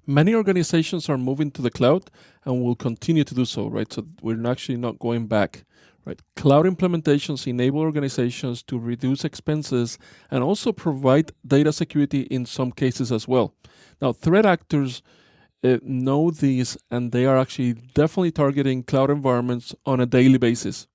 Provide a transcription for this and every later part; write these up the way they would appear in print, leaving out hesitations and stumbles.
Many organizations are moving to the cloud and will continue to do so, right? So we're actually not going back, right? Cloud implementations enable organizations to reduce expenses and also provide data security in some cases as well. Now, threat actors know these and they are actually definitely targeting cloud environments on a daily basis.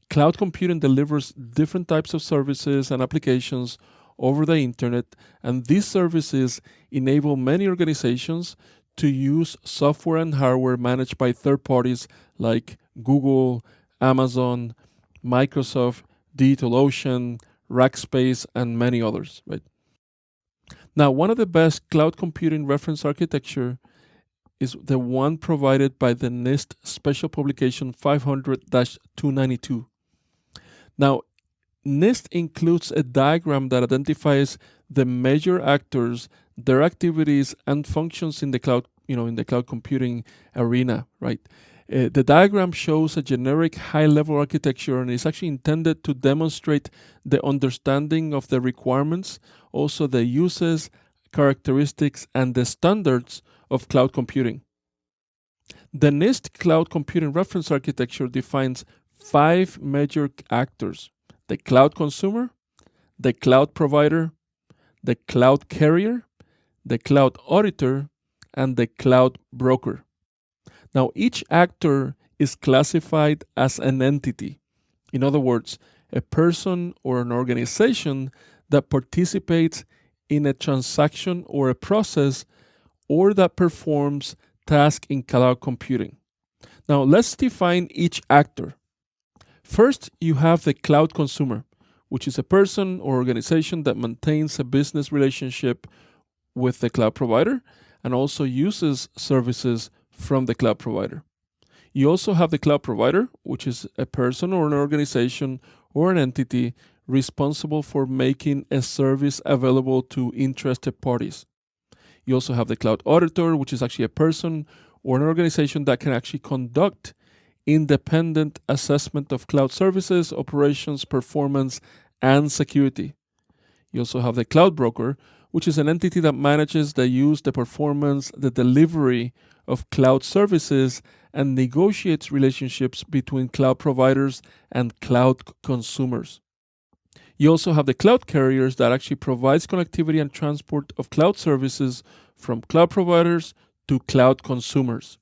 Cloud computing delivers different types of services and applications over the internet, and these services enable many organizations to use software and hardware managed by third parties like Google, Amazon, Microsoft, DigitalOcean, Rackspace, and many others. Right? Now, one of the best cloud computing reference architecture is the one provided by the NIST Special Publication 500-292. Now, NIST includes a diagram that identifies the major actors, their activities and functions in the cloud, in the cloud computing arena, right? The diagram shows a generic high-level architecture and is actually intended to demonstrate the understanding of the requirements, also the uses, characteristics, and the standards of cloud computing. The NIST Cloud Computing Reference Architecture defines 5 major actors: the cloud consumer, the cloud provider, the cloud carrier, the cloud auditor, and the cloud broker. Now, each actor is classified as an entity. In other words, a person or an organization that participates in a transaction or a process or that performs tasks in cloud computing. Now, let's define each actor. First, you have the cloud consumer, which is a person or organization that maintains a business relationship with the cloud provider and also uses services from the cloud provider. You also have the cloud provider, which is a person or an organization or an entity responsible for making a service available to interested parties. You also have the cloud auditor, which is actually a person or an organization that can actually conduct independent assessment of cloud services, operations, performance, and security. You also have the cloud broker, which is an entity that manages the use, the performance, the delivery of cloud services and negotiates relationships between cloud providers and cloud consumers. You also have the cloud carriers that actually provides connectivity and transport of cloud services from cloud providers to cloud consumers.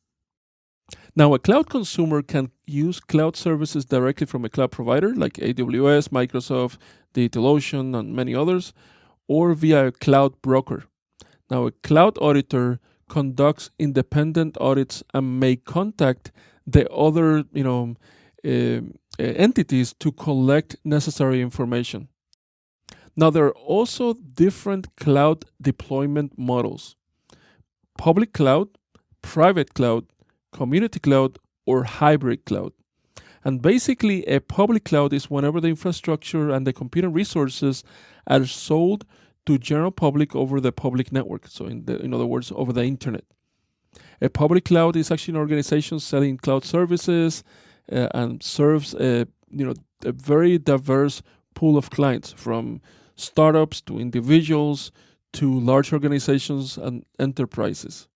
Now, a cloud consumer can use cloud services directly from a cloud provider like AWS, Microsoft, DigitalOcean, and many others, or via a cloud broker. Now, a cloud auditor conducts independent audits and may contact the other, entities to collect necessary information. Now, there are also different cloud deployment models: public cloud, private cloud, community cloud, or hybrid cloud. And basically, a public cloud is whenever the infrastructure and the computing resources are sold to general public over the public network. So, in other words, over the internet. A public cloud is actually an organization selling cloud services and serves a very diverse pool of clients, from startups to individuals to large organizations and enterprises.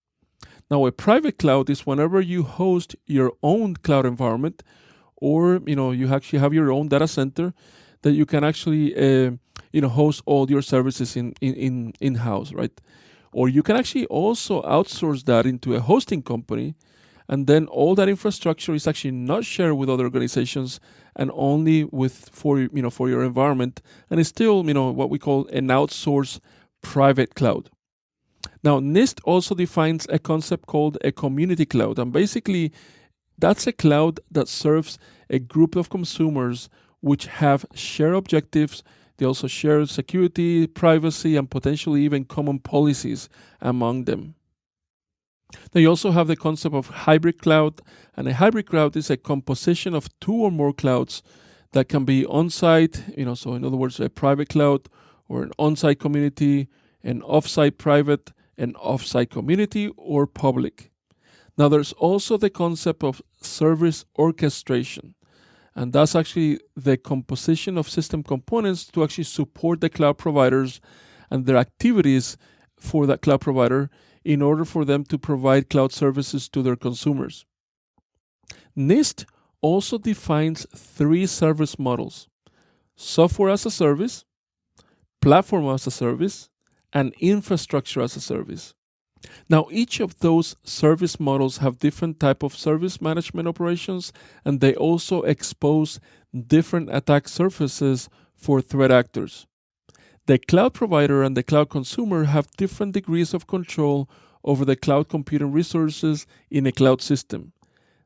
Now, a private cloud is whenever you host your own cloud environment, or you actually have your own data center that you can actually host all your services in house, right? Or you can actually also outsource that into a hosting company, and then all that infrastructure is actually not shared with other organizations and only for your environment, and it's still what we call an outsourced private cloud. Now, NIST also defines a concept called a community cloud, and basically that's a cloud that serves a group of consumers which have shared objectives. They also share security, privacy, and potentially even common policies among them. Now, you also have the concept of hybrid cloud, and a hybrid cloud is a composition of 2 or more clouds that can be on-site, so in other words, a private cloud, or an on-site community, an off-site private, an off-site community, or public. Now, there's also the concept of service orchestration, and that's actually the composition of system components to actually support the cloud providers and their activities for that cloud provider in order for them to provide cloud services to their consumers. NIST also defines 3 service models: software as a service, platform as a service, and infrastructure as a service. Now, each of those service models have different type of service management operations, and they also expose different attack surfaces for threat actors. The cloud provider and the cloud consumer have different degrees of control over the cloud computing resources in a cloud system.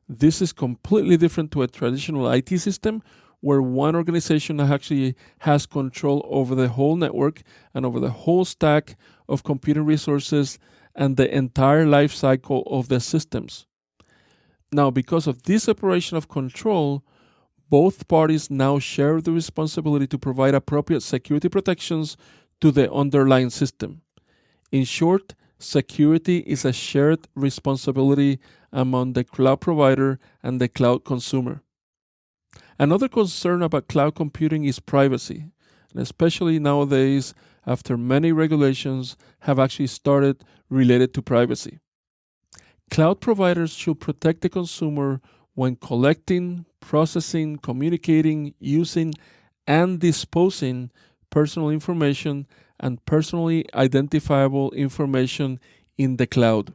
This is completely different to a traditional IT system where one organization actually has control over the whole network and over the whole stack of computing resources and the entire life cycle of the systems. Now, because of this separation of control, both parties now share the responsibility to provide appropriate security protections to the underlying system. In short, security is a shared responsibility among the cloud provider and the cloud consumer. Another concern about cloud computing is privacy, and especially nowadays, after many regulations have actually started related to privacy. Cloud providers should protect the consumer when collecting, processing, communicating, using, and disposing personal information and personally identifiable information in the cloud.